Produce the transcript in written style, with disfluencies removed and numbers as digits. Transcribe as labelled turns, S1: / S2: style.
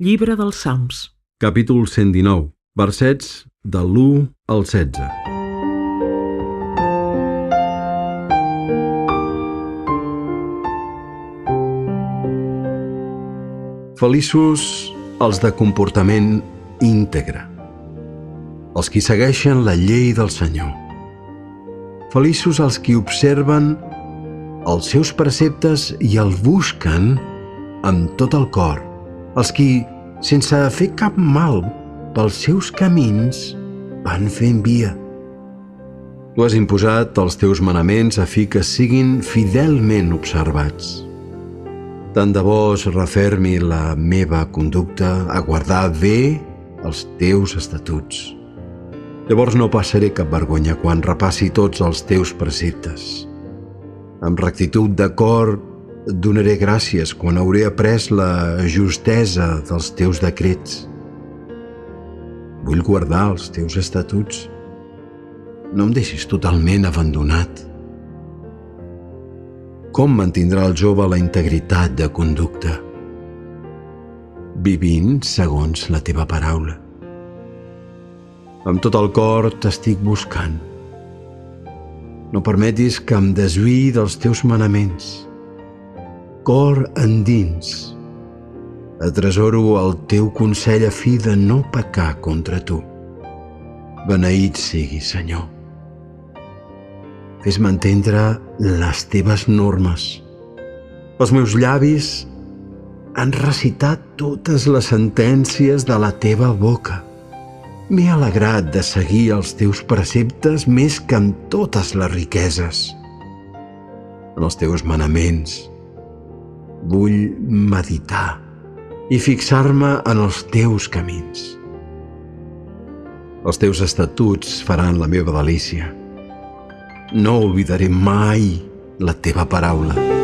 S1: Llibre dels Salms.
S2: Capítol 119, versets de l'1 al 16. Feliços els de comportament íntegre, els qui segueixen la llei del Senyor. Feliços els qui observen els seus preceptes i els busquen amb tot el cor, els qui, sense fer cap mal pels seus camins, van fent via. Tu has imposat els teus manaments a fi que siguin fidelment observats. Tant de bo es refermi la meva conducta a guardar bé els teus estatuts. Llavors no passaré cap vergonya quan repassi tots els teus preceptes. Amb rectitud de cor et donaré gràcies quan hauré après la justesa dels teus decrets. Vull guardar els teus estatuts. No em deixis totalment abandonat. Com mantindrà el jove la integritat de conducta? Vivint segons la teva paraula. Amb tot el cor t'estic buscant. No permetis que em desviï dels teus manaments. Cor endins, atresoro el teu consell a fi de no pecar contra tu. Beneït sigui, Senyor. Fes-me entendre les teves normes. Els meus llavis han recitat totes les sentències de la teva boca. M'he alegrat de seguir els teus preceptes més que amb totes les riqueses. En els teus manaments vull meditar i fixar-me en els teus camins. Els teus estatuts faran la meva delícia. No oblidaré mai la teva paraula.